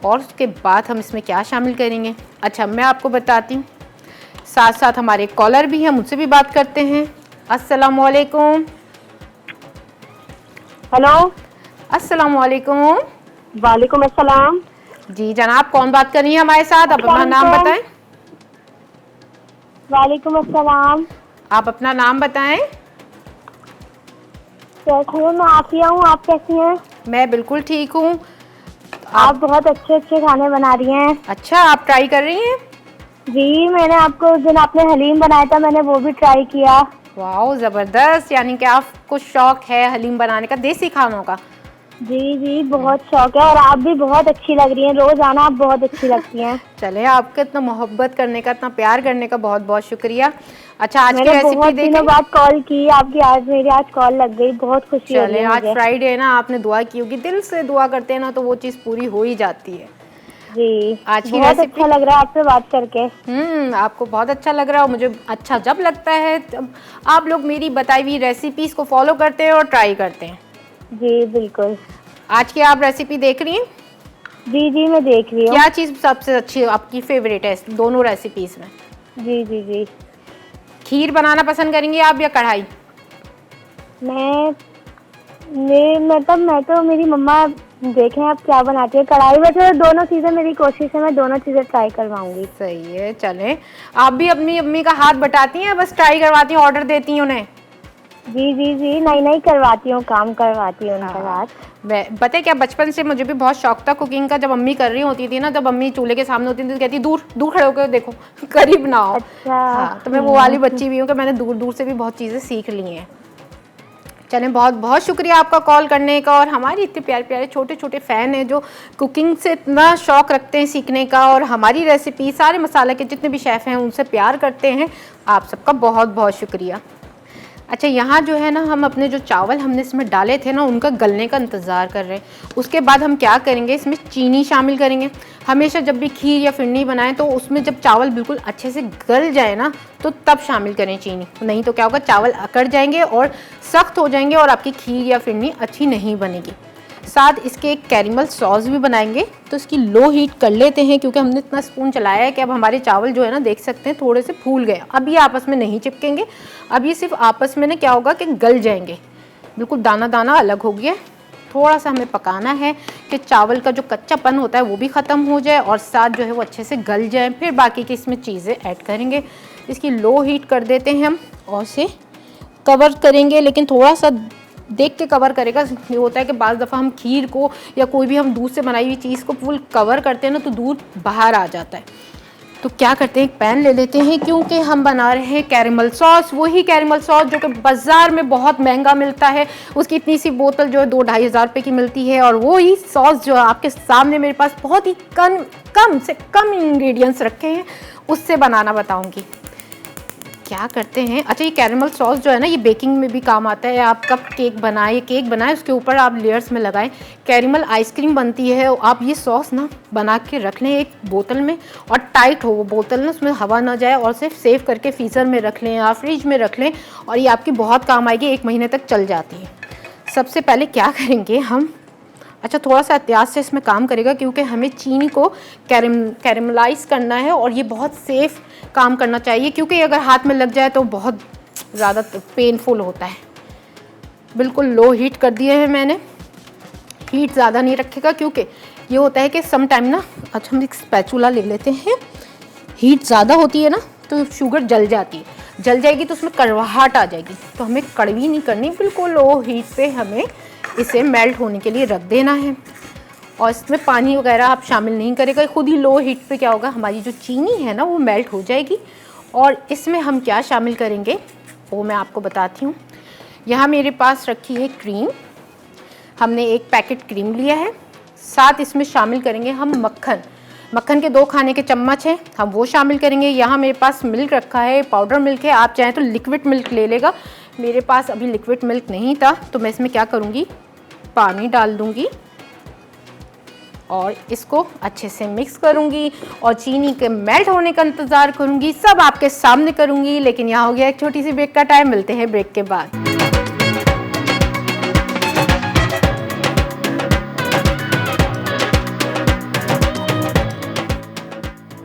और उसके बाद हम इसमें क्या शामिल करेंगे, अच्छा मैं आपको बताती हूँ। साथ साथ हमारे कॉलर भी हैं, मुझसे भी बात करते हैं। अस्सलाम वालेकुम। हेलो, अस्सलाम वालेकुम। वालेकुम अस्सलाम। जी जनाब, कौन बात कर रही है हमारे साथ? आप अपना नाम बताएं। वालेकुम अस्सलाम। आप अपना नाम बताएं। कैसी हूँ मैं? आफिया हूँ, आप कैसी हैं? मैं बिल्कुल ठीक हूँ। आप बहुत अच्छे अच्छे खाने बना रही हैं। अच्छा, आप ट्राई कर रही हैं? जी, मैंने आपको उस दिन आपने हलीम बनाया था, मैंने वो भी ट्राई किया। वाह ज़बरदस्त, यानी कि आपको शौक है हलीम बनाने का, देसी खानों का। जी जी, बहुत शौक है और आप भी बहुत अच्छी लग रही हैं, रोज आना, आप बहुत अच्छी लगती हैं। चले, आपका इतना मोहब्बत करने का, इतना प्यार करने का बहुत बहुत शुक्रिया। अच्छा, आज की मैंने रेसिपी बहुत देखें। दिनों बाद कॉल की आपकी, आज मेरी आज कॉल लग गई, बहुत खुशी हो रही चले, है आज मुझे। फ्राइडे है ना, आपने दुआ की होगी, दिल से दुआ करते हैं ना तो वो चीज़ पूरी हो ही जाती है। जी, आज की बहुत रेसिपी। अच्छा लग रहा है आपसे बात करके। आपको बहुत अच्छा लग रहा है, मुझे अच्छा जब लगता है तब आप लोग मेरी बताई हुई रेसिपीज़ को फॉलो करते हैं और ट्राई करते हैं। जी बिल्कुल। आज की आप रेसिपी देख रही हैं? जी जी, मैं देख रही हूँ। क्या चीज़ सबसे अच्छी आपकी फेवरेट है दोनों रेसिपीज़ में? जी जी जी, खीर बनाना पसंद करेंगी आप या कढ़ाई? मैं तो मेरी मम्मा देखें आप क्या बनाती है, कढ़ाई में तो दोनों चीज़ें मेरी कोशिश है, मैं दोनों चीज़ें ट्राई करवाऊंगी। सही है, चलें। आप भी अपनी अम्मी का हाथ बटाती हैं, बस ट्राई करवाती हैं, ऑर्डर देती हैं उन्हें? जी जी जी, नहीं करवाती हूँ, काम करवाती हूँ उनके हाँ। साथ। मैं पता है क्या, बचपन से मुझे भी बहुत शौक था कुकिंग का। जब अम्मी कर रही होती थी ना, जब अम्मी चूल्हे के सामने होती थी तो कहती दूर दूर खड़े होकर देखो, करीब ना हो। अच्छा। हाँ, तो मैं वो वाली बच्ची भी हूँ कि मैंने दूर दूर से भी बहुत चीज़ें सीख ली हैं। चलें, बहुत बहुत शुक्रिया आपका कॉल करने का। और हमारे इतने प्यारे प्यारे छोटे छोटे फ़ैन हैं जो कुकिंग से इतना शौक़ रखते हैं सीखने का, और हमारी रेसिपी सारे मसाले के जितने भी शेफ़ हैं उनसे प्यार करते हैं। आप सबका बहुत बहुत शुक्रिया। अच्छा, यहाँ जो है ना, हम अपने जो चावल हमने इसमें डाले थे ना, उनका गलने का इंतज़ार कर रहे हैं। उसके बाद हम क्या करेंगे, इसमें चीनी शामिल करेंगे। हमेशा जब भी खीर या फिरनी बनाएं तो उसमें जब चावल बिल्कुल अच्छे से गल जाए ना, तो तब शामिल करें चीनी। नहीं तो क्या होगा, चावल अकड़ जाएंगे और सख्त हो जाएंगे और आपकी खीर या फिरनी अच्छी नहीं बनेगी। साथ इसके एक कैरेमल सॉस भी बनाएंगे, तो इसकी लो हीट कर लेते हैं क्योंकि हमने इतना स्पून चलाया है कि अब हमारे चावल जो है ना, देख सकते हैं थोड़े से फूल गए। अब ये आपस में नहीं चिपकेंगे, अब ये सिर्फ आपस में ना क्या होगा कि गल जाएंगे, बिल्कुल दाना दाना अलग हो गया। थोड़ा सा हमें पकाना है कि चावल का जो कच्चापन होता है वो भी ख़त्म हो जाए और साथ जो है वो अच्छे से गल जाए। फिर बाकी की इसमें चीज़ें ऐड करेंगे। इसकी लो हीट कर देते हैं हम और इसे कवर करेंगे, लेकिन थोड़ा सा देख के कवर करेगा। ये होता है कि बाज़ दफ़ा हम खीर को या कोई भी हम दूध से बनाई हुई चीज़ को फुल कवर करते हैं ना, तो दूध बाहर आ जाता है। तो क्या करते हैं, एक पैन ले लेते हैं, क्योंकि हम बना रहे हैं कैरेमल सॉस। वही कैरेमल सॉस जो कि बाज़ार में बहुत महंगा मिलता है, उसकी इतनी सी बोतल जो है 2-2.5 हज़ार रुपये की मिलती है। और वही सॉस जो है आपके सामने मेरे पास बहुत ही कम से कम इंग्रेडिएंट्स रखे हैं, उससे बनाना बताऊँगी। क्या करते हैं, अच्छा ये कैरेमल सॉस जो है ना, ये बेकिंग में भी काम आता है। आप कप केक बनाए उसके ऊपर आप लेयर्स में लगाएं। कैरेमल आइसक्रीम बनती है। आप ये सॉस ना बना के रख लें एक बोतल में, और टाइट हो वो बोतल ना, उसमें हवा ना जाए, और सिर्फ सेव करके फ्रीज़र में रख लें या फ्रिज में रख लें, और ये आपकी बहुत काम आएगी, 1 महीने तक चल जाती है। सबसे पहले क्या करेंगे हम, अच्छा थोड़ा सा एहतियात से इसमें काम करेगा क्योंकि हमें चीनी को कैरेमलाइज़ करना है, और ये बहुत सेफ़ काम करना चाहिए क्योंकि अगर हाथ में लग जाए तो बहुत ज़्यादा पेनफुल होता है। बिल्कुल लो हीट कर दिए है मैंने, हीट ज़्यादा नहीं रखेगा क्योंकि ये होता है कि सम टाइम ना, अच्छा हम एक स्पैचुला ले लेते हैं। हीट ज़्यादा होती है ना तो शुगर जल जाती है, जल जाएगी तो उसमें कड़वाहट आ जाएगी, तो हमें कड़वी नहीं करनी, बिल्कुल लो हीट पे हमें इसे मेल्ट होने के लिए रख देना है। और इसमें पानी वगैरह आप शामिल नहीं करेगा, खुद ही लो हीट पे क्या होगा, हमारी जो चीनी है ना वो मेल्ट हो जाएगी और इसमें हम क्या शामिल करेंगे वो मैं आपको बताती हूँ। यहाँ मेरे पास रखी है क्रीम, हमने एक पैकेट क्रीम लिया है। साथ इसमें शामिल करेंगे हम मक्खन, मक्खन के 2 खाने के चम्मच हैं, हम वो शामिल करेंगे। यहाँ मेरे पास मिल्क रखा है, पाउडर मिल्क है, आप चाहें तो लिक्विड मिल्क ले लेगा। मेरे पास अभी लिक्विड मिल्क नहीं था तो मैं इसमें क्या करूँगी, पानी डाल दूँगी और इसको अच्छे से मिक्स करूँगी और चीनी के मेल्ट होने का इंतज़ार करूँगी। सब आपके सामने करूँगी, लेकिन यहाँ हो गया एक छोटी सी ब्रेक का टाइम। मिलते हैं ब्रेक के बाद।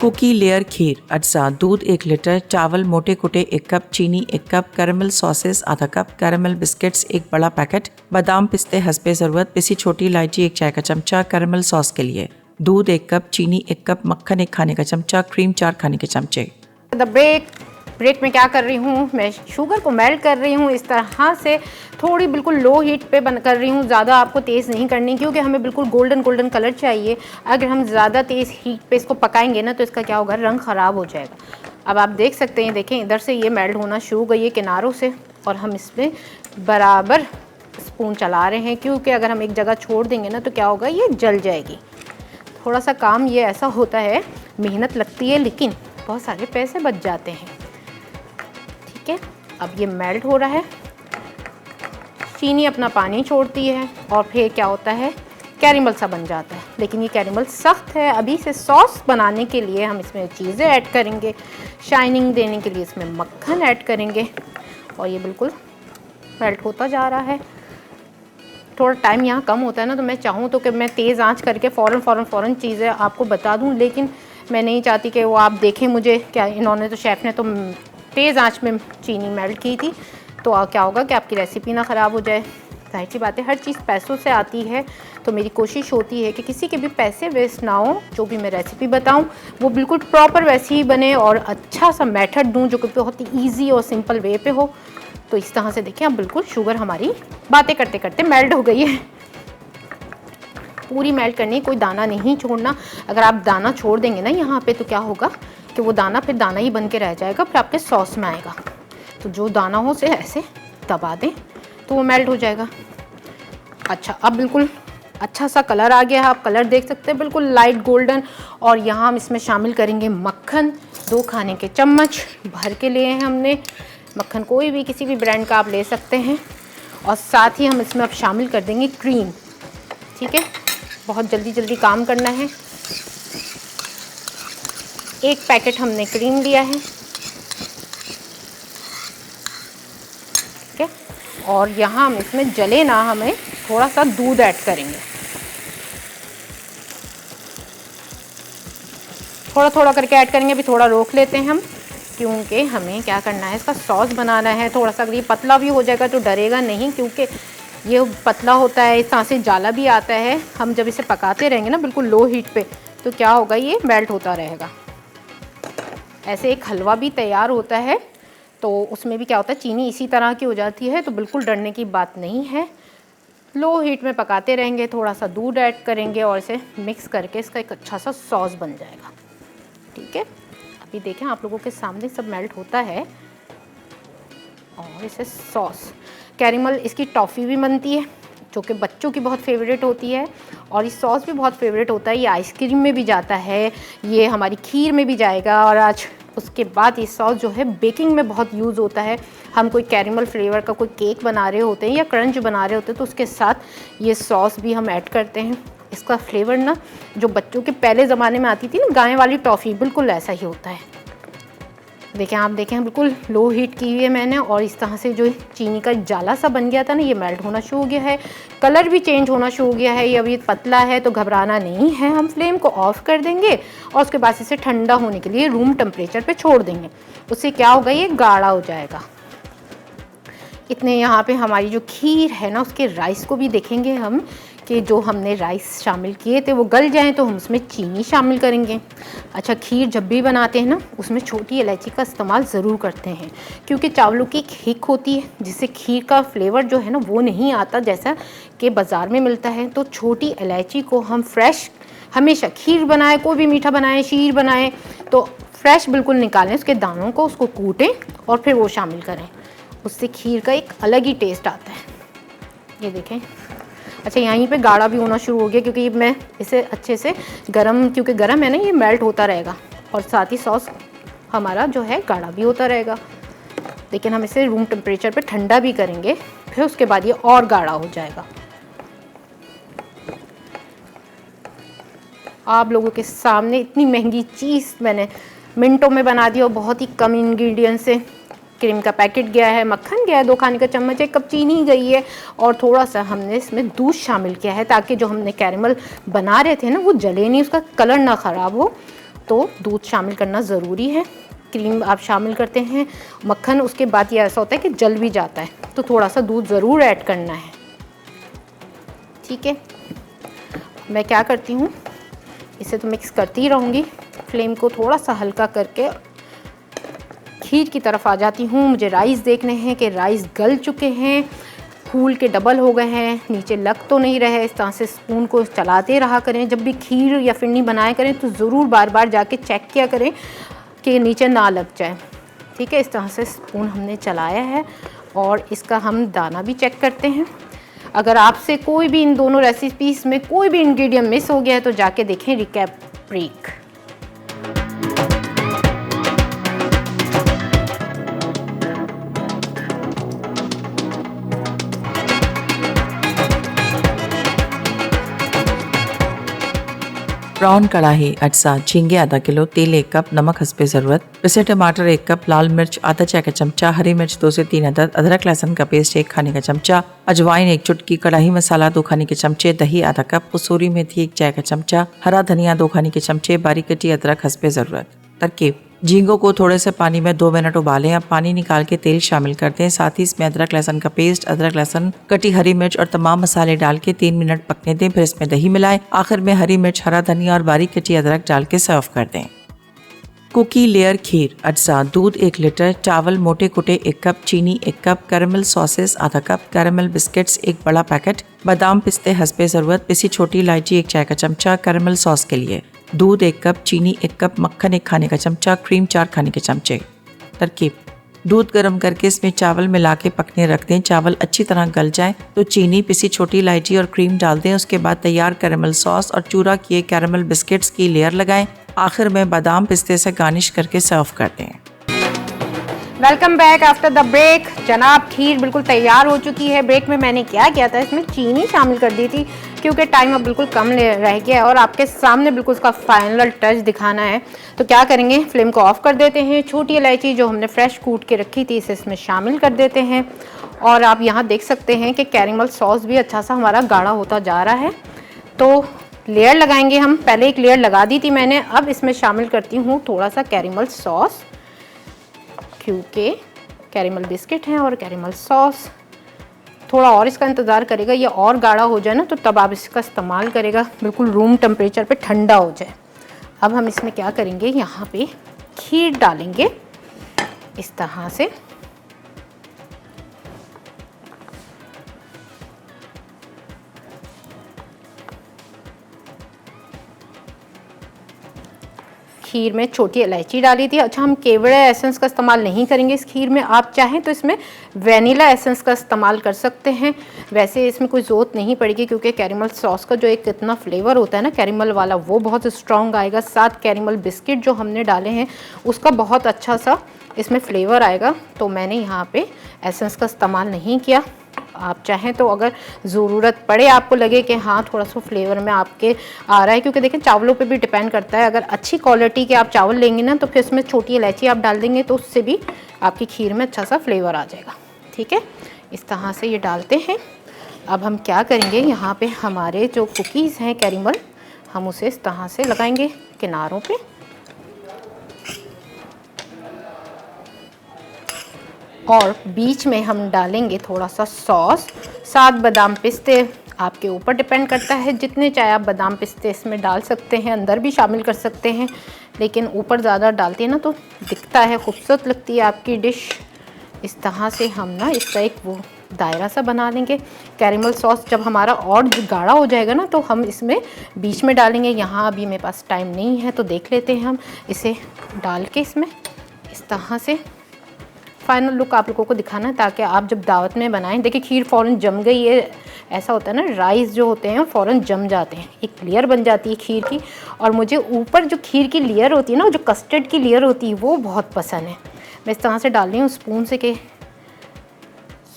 कुकी लेयर खीर, अज्जा, दूध 1 लीटर, चावल मोटे कुटे 1 कप, चीनी 1 कप, कैरेमल सॉसेस आधा कप, कैरेमल बिस्किट्स 1 बड़ा पैकेट, बादाम पिस्ते हस्बे ज़रूरत, पिसी छोटी इलायची 1 चाय का चमचा, कैरेमल सॉस के लिए, दूध 1 कप, चीनी 1 कप, मक्खन 1 खाने का चमचा, क्रीम 4 खाने के चमचे। ब्रेक में क्या कर रही हूँ, मैं शुगर को मेल्ट कर रही हूँ इस तरह से, थोड़ी बिल्कुल लो हीट पे बंद कर रही हूँ। ज़्यादा आपको तेज़ नहीं करनी क्योंकि हमें बिल्कुल गोल्डन कलर चाहिए। अगर हम ज़्यादा तेज़ हीट पे इसको पकाएंगे ना तो इसका क्या होगा, रंग ख़राब हो जाएगा। अब आप देख सकते हैं, देखें इधर से ये मेल्ट होना शुरू हो गई है किनारों से, और हम इसमें बराबर स्पून चला रहे हैं क्योंकि अगर हम एक जगह छोड़ देंगे ना तो क्या होगा, ये जल जाएगी। थोड़ा सा काम ये ऐसा होता है, मेहनत लगती है लेकिन बहुत सारे पैसे बच जाते हैं। ठीक है, अब ये मेल्ट हो रहा है, चीनी अपना पानी छोड़ती है और फिर क्या होता है, कैरेमल सा बन जाता है। लेकिन ये कैरेमल सख्त है। अभी से सॉस बनाने के लिए हम इसमें चीज़ें ऐड करेंगे, शाइनिंग देने के लिए इसमें मक्खन ऐड करेंगे और ये बिल्कुल मेल्ट होता जा रहा है। थोड़ा टाइम यहाँ कम होता है ना, तो मैं चाहूँ तो कि मैं तेज़ आंच करके फ़ौरन चीज़ें आपको बता दूँ, लेकिन मैं नहीं चाहती कि वो आप देखें मुझे क्या, इन्होंने तो शेफ़ ने तो तेज़ आंच में चीनी मेल्ट की थी, तो क्या होगा कि आपकी रेसिपी ना ख़राब हो जाए। जाहिर सी बात है, हर चीज़ पैसों से आती है, तो मेरी कोशिश होती है कि किसी के भी पैसे वेस्ट ना हो। जो भी मैं रेसिपी बताऊं वो बिल्कुल प्रॉपर वैसी ही बने और अच्छा सा मेथड दूं जो कि बहुत ही ईजी और सिंपल वे पे हो। तो इस तरह से देखिए, अब बिल्कुल शुगर हमारी बातें करते करते मेल्ट हो गई है। पूरी मेल्ट करनी है, कोई दाना नहीं छोड़ना। अगर आप दाना छोड़ देंगे ना यहाँ पे तो क्या होगा कि वो दाना फिर दाना ही बन के रह जाएगा, फिर आपके सॉस में आएगा। तो जो दाना हो उसे ऐसे दबा दें तो वो मेल्ट हो जाएगा। अच्छा, अब बिल्कुल अच्छा सा कलर आ गया है, आप कलर देख सकते हैं, बिल्कुल लाइट गोल्डन। और यहाँ हम इसमें शामिल करेंगे मक्खन, 2 खाने के चम्मच भर के लिए हैं हमने। मक्खन कोई भी किसी भी ब्रांड का आप ले सकते हैं। और साथ ही हम इसमें अब शामिल कर देंगे क्रीम। ठीक है, बहुत जल्दी काम करना है। 1 पैकेट हमने क्रीम लिया है। ठीक है, और यहाँ हम इसमें जले ना, हमें थोड़ा सा दूध ऐड करेंगे। थोड़ा करके ऐड करेंगे। अभी थोड़ा रोक लेते हैं हम, क्योंकि हमें क्या करना है, इसका सॉस बनाना है। थोड़ा सा अगर ये पतला भी हो जाएगा तो डरेगा नहीं, क्योंकि ये पतला होता है, इस तरह से जाला भी आता है। हम जब इसे पकाते रहेंगे ना बिल्कुल लो हीट पे, तो क्या होगा, ये मेल्ट होता रहेगा। ऐसे एक हलवा भी तैयार होता है, तो उसमें भी क्या होता है, चीनी इसी तरह की हो जाती है, तो बिल्कुल डरने की बात नहीं है। लो हीट में पकाते रहेंगे, थोड़ा सा दूध ऐड करेंगे और इसे मिक्स करके इसका एक अच्छा सा सॉस बन जाएगा। ठीक है, अभी देखें आप लोगों के सामने सब मेल्ट होता है। और इसे सॉस, कैरेमल इसकी टॉफ़ी भी बनती है जो कि बच्चों की बहुत फेवरेट होती है, और ये सॉस भी बहुत फेवरेट होता है। ये आइसक्रीम में भी जाता है, ये हमारी खीर में भी जाएगा। और आज उसके बाद ये सॉस जो है बेकिंग में बहुत यूज़ होता है। हम कोई कैरेमल फ्लेवर का कोई केक बना रहे होते हैं या क्रंच बना रहे होते हैं, तो उसके साथ ये सॉस भी हम ऐड करते हैं। इसका फ्लेवर ना, जो बच्चों के पहले ज़माने में आती थी ना गाय वाली टॉफ़ी, बिल्कुल ऐसा ही होता है। देखें, आप देखें, बिल्कुल लो हीट की हुई है मैंने, और इस तरह से जो चीनी का जाला सा बन गया था ना, ये मेल्ट होना शुरू हो गया है। कलर भी चेंज होना शुरू हो गया है। ये अभी पतला है तो घबराना नहीं है। हम फ्लेम को ऑफ कर देंगे और उसके बाद इसे ठंडा होने के लिए रूम टेम्परेचर पे छोड़ देंगे। उससे क्या होगा, ये गाढ़ा हो जाएगा। इतने यहाँ पे हमारी जो खीर है ना, उसके राइस को भी देखेंगे हम कि जो हमने राइस शामिल किए थे वो गल जाएं, तो हम उसमें चीनी शामिल करेंगे। अच्छा, खीर जब भी बनाते हैं ना, उसमें छोटी इलायची का इस्तेमाल ज़रूर करते हैं, क्योंकि चावलों की हिक होती है जिससे खीर का फ्लेवर जो है ना वो नहीं आता जैसा कि बाज़ार में मिलता है। तो छोटी इलायची को हम फ्रेश, हमेशा खीर बनाए, कोई भी मीठा बनाए, शीर बनाए, तो फ्रेश बिल्कुल निकालें उसके दानों को, उसको कूटें और फिर वो शामिल करें। उससे खीर का एक अलग ही टेस्ट आता है। ये देखें। अच्छा, यहीं पे गाढ़ा भी होना शुरू हो गया क्योंकि मैं इसे अच्छे से क्योंकि गरम है ना, ये मेल्ट होता रहेगा और साथ ही सॉस हमारा जो है गाढ़ा भी होता रहेगा। लेकिन हम इसे रूम टेम्परेचर पे ठंडा भी करेंगे, फिर उसके बाद ये और गाढ़ा हो जाएगा। आप लोगों के सामने इतनी महंगी चीज़ मैंने मिनटों में बना दी और बहुत ही कम इंग्रेडिएंट से। क्रीम का पैकेट गया है, मक्खन गया है, 2 खाने का चम्मच, 1 कप चीनी गई है और थोड़ा सा हमने इसमें दूध शामिल किया है ताकि जो हमने कैरेमल बना रहे थे ना वो जले नहीं, उसका कलर ना ख़राब हो। तो दूध शामिल करना ज़रूरी है। क्रीम आप शामिल करते हैं, मक्खन, उसके बाद ये ऐसा होता है कि जल भी जाता है, तो थोड़ा सा दूध ज़रूर ऐड करना है। ठीक है, मैं क्या करती हूँ, इसे तो मिक्स करती ही रहूँगी। फ्लेम को थोड़ा सा हल्का करके खीर की तरफ आ जाती हूँ। मुझे राइस देखने हैं कि राइस गल चुके हैं, फूल के डबल हो गए हैं, नीचे लग तो नहीं रहे। इस तरह से स्पून को चलाते रहा करें। जब भी खीर या फिरनी बनाया करें तो ज़रूर बार बार जाके चेक किया करें कि नीचे ना लग जाए। ठीक है, इस तरह से स्पून हमने चलाया है और इसका हम दाना भी चेक करते हैं। अगर आपसे कोई भी इन दोनों रेसिपीज़ में कोई भी इंग्रेडिएंट मिस हो गया है तो जाके देखें रिकैप ब्रेक। ब्राउन कढ़ाई अटसा, झींगे आधा किलो, तेल 1 कप, नमक हस्बे ज़रूरत, पिसे टमाटर 1 कप, लाल मिर्च आधा चाय का चमचा, हरी मिर्च 2 से 3 अदद, अदरक लहसुन का पेस्ट 1 खाने का चमचा, अजवाइन 1 चुटकी, कढ़ाई मसाला 2 खाने के चमचे, दही आधा कप, कसूरी मेथी 1 चाय का चमचा, हरा धनिया 2 खाने के चमचे, बारीक कटी अदरक हस्बे ज़रूरत। तरकीब: झींगों को थोड़े से पानी में 2 मिनट उबालें। अब पानी निकाल के तेल शामिल करते हैं, साथ ही इसमें अदरक लहसुन का पेस्ट, अदरक लहसुन, कटी हरी मिर्च और तमाम मसाले डाल के 3 मिनट पकने दें। फिर इसमें दही मिलाएं। आखिर में हरी मिर्च, हरा धनिया और बारीक कटी अदरक डाल के सर्व कर दें। कुकी लेयर खीर अटसा, दूध 1 लीटर, चावल मोटे कुटे 1 कप, चीनी 1 कप, कैरेमल सॉसेस आधा कप, कैरेमल बिस्किट्स 1 बड़ा पैकेट, बादाम पिस्ते हस्बे ज़रूरत, पिसी छोटी इलायची 1 चाय का चमचा, कैरेमल सॉस के लिए दूध 1 कप, चीनी 1 कप, मक्खन 1 खाने का चमचा, क्रीम 4 खाने के चमचे। तरकीब: दूध गर्म करके इसमें चावल मिला के पकने रख दें। चावल अच्छी तरह गल जाए तो चीनी, पिसी छोटी इलायची और क्रीम डाल दें। उसके बाद तैयार कैरेमल सॉस और चूरा किए कैरेमल बिस्किट्स की लेयर लगाएं। आखिर में बादाम पिस्ते से गार्निश करके सर्व कर दें। Welcome back after the break. जनाब, खीर बिल्कुल तैयार हो चुकी है। ब्रेक में मैंने क्या किया था, इसमें चीनी शामिल कर दी थी क्योंकि टाइम अब बिल्कुल कम रह गया है और आपके सामने बिल्कुल उसका फाइनल टच दिखाना है। तो क्या करेंगे, फ्लेम को ऑफ कर देते हैं। छोटी इलायची जो हमने फ्रेश कूट के रखी थी इसे इसमें शामिल कर देते हैं और आप यहाँ देख सकते हैं कि कैरेमल सॉस भी अच्छा सा हमारा गाढ़ा होता जा रहा है। तो लेयर लगाएंगे हम। पहले एक लेयर लगा दी थी मैंने, अब इसमें शामिल करती हूँ थोड़ा सा कैरेमल सॉस क्योंकि कैरेमल बिस्किट हैं और कैरेमल सॉस थोड़ा और इसका इंतज़ार करेगा, ये और गाढ़ा हो जाए ना तो तब आप इसका इस्तेमाल करेगा, बिल्कुल रूम टेम्परेचर पे ठंडा हो जाए। अब हम इसमें क्या करेंगे, यहाँ पे खीर डालेंगे इस तरह से। खीर में छोटी इलायची डाली थी। अच्छा, हम केवड़ा एसेंस का इस्तेमाल नहीं करेंगे इस खीर में। आप चाहें तो इसमें वैनिला एसेंस का इस्तेमाल कर सकते हैं। वैसे इसमें कोई ज़रूरत नहीं पड़ेगी क्योंकि कैरेमल सॉस का जो एक इतना फ्लेवर होता है ना कैरेमल वाला, वो बहुत स्ट्रॉन्ग आएगा। साथ कैरेमल बिस्किट जो हमने डाले हैं उसका बहुत अच्छा सा इसमें फ्लेवर आएगा। तो मैंने यहाँ पे एसेंस का इस्तेमाल नहीं किया। आप चाहें तो अगर ज़रूरत पड़े, आपको लगे कि हाँ थोड़ा सा फ्लेवर में आपके आ रहा है, क्योंकि देखें चावलों पे भी डिपेंड करता है। अगर अच्छी क्वालिटी के आप चावल लेंगे ना तो फिर इसमें छोटी इलायची आप डाल देंगे तो उससे भी आपकी खीर में अच्छा सा फ्लेवर आ जाएगा। ठीक है, इस तरह से ये डालते हैं। अब हम क्या करेंगे, यहाँ पे हमारे जो कुकीज़ हैं कैरेमल, हम उसे इस तरह से लगाएंगे किनारों पे और बीच में हम डालेंगे थोड़ा सा सॉस। साथ बादाम पिस्ते आपके ऊपर डिपेंड करता है, जितने चाहे आप बादाम पिस्ते इसमें डाल सकते हैं, अंदर भी शामिल कर सकते हैं, लेकिन ऊपर ज़्यादा डालते हैं ना तो दिखता है, खूबसूरत लगती है आपकी डिश। इस तरह से हम ना इसका एक वो दायरा सा बना लेंगे। कैरेमल सॉस जब हमारा और गाढ़ा हो जाएगा ना तो हम इसमें बीच में डालेंगे। यहाँ अभी मेरे पास टाइम नहीं है तो देख लेते हैं हम इसे डाल के इसमें इस तरह से फाइनल लुक आप लोगों को दिखाना है ताकि आप जब दावत में बनाएं। देखिए खीर फ़ौरन जम गई है, ऐसा होता है ना राइस जो होते हैं फ़ौरन जम जाते हैं, एक लेयर बन जाती है खीर की। और मुझे ऊपर जो खीर की लेयर होती है ना, जो कस्टर्ड की लेयर होती है वो बहुत पसंद है। मैं इस तरह से डाल रही हूँ स्पून से कि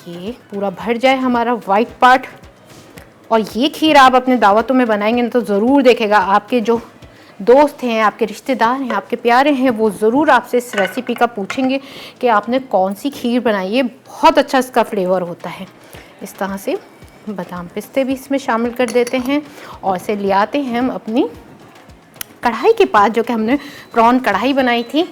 ये पूरा भर जाए हमारा वाइट पार्ट। और ये खीर आप अपने दावतों में बनाएंगे ना तो ज़रूर देखेगा आपके जो दोस्त हैं, आपके रिश्तेदार हैं, आपके प्यारे हैं, वो ज़रूर आपसे इस रेसिपी का पूछेंगे कि आपने कौन सी खीर बनाई है। बहुत अच्छा इसका फ्लेवर होता है। इस तरह से बादाम पिस्ते भी इसमें शामिल कर देते हैं और इसे ले आते हैं हम अपनी कढ़ाई के पास, जो कि हमने प्रॉन कढ़ाई बनाई थी।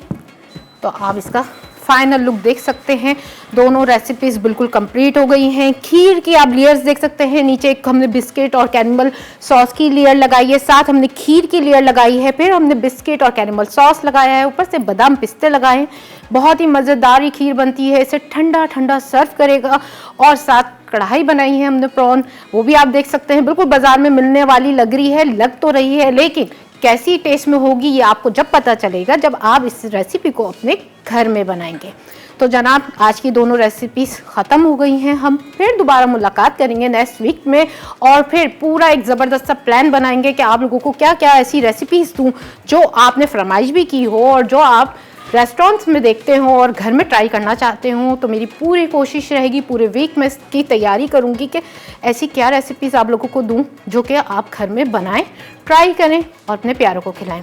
तो आप इसका फाइनल लुक देख सकते हैं। दोनों रेसिपीज़ बिल्कुल कंप्लीट हो गई हैं। खीर की आप लेयर्स देख सकते हैं, नीचे एक हमने बिस्किट और कैरेमल सॉस की लेयर लगाई है, साथ हमने खीर की लेयर लगाई है, फिर हमने बिस्किट और कैरेमल सॉस लगाया है, ऊपर से बादाम पिस्ते लगाए हैं। बहुत ही मज़ेदार ये खीर बनती है। इसे ठंडा ठंडा सर्व करेगा। और साथ कढ़ाई बनाई है हमने प्रॉन, वो भी आप देख सकते हैं, बिल्कुल बाज़ार में मिलने वाली लग रही है, लग तो रही है, लेकिन कैसी टेस्ट में होगी ये आपको जब पता चलेगा जब आप इस रेसिपी को अपने घर में बनाएंगे। तो जनाब आज की दोनों रेसिपीज़ ख़त्म हो गई हैं। हम फिर दोबारा मुलाकात करेंगे नेक्स्ट वीक में और फिर पूरा एक ज़बरदस्त सा प्लान बनाएंगे कि आप लोगों को क्या क्या ऐसी रेसिपीज़ दूँ जो आपने फरमाइश भी की हो और जो आप रेस्टोरेंट्स में देखते हो और घर में ट्राई करना चाहते हो। तो मेरी पूरी कोशिश रहेगी, पूरे वीक में इसकी तैयारी करूँगी कि ऐसी क्या रेसिपीज़ आप लोगों को दूँ जो कि आप घर में बनाएं, ट्राई करें और अपने प्यारों को खिलाएं।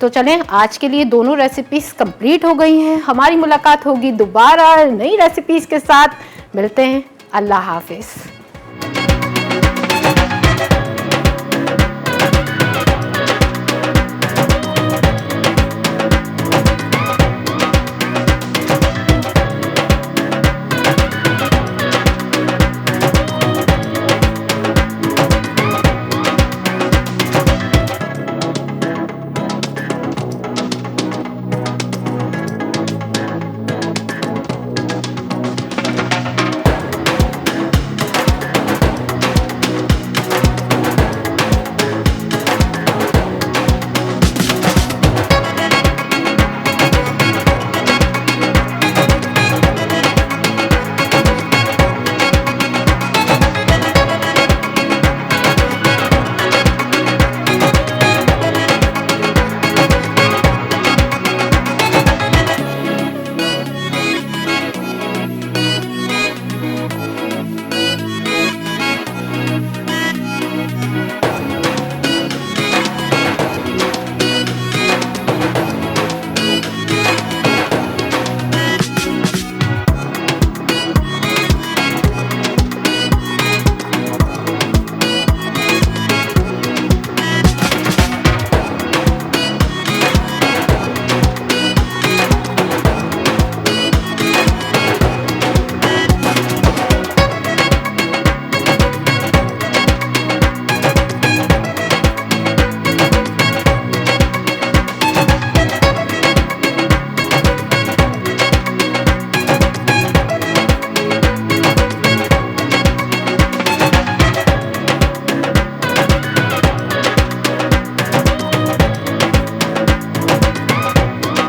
तो चलें आज के लिए दोनों रेसिपीज़ कंप्लीट हो गई हैं। हमारी मुलाकात होगी दोबारा नई रेसिपीज़ के साथ। मिलते हैं। अल्लाह हाफिज़।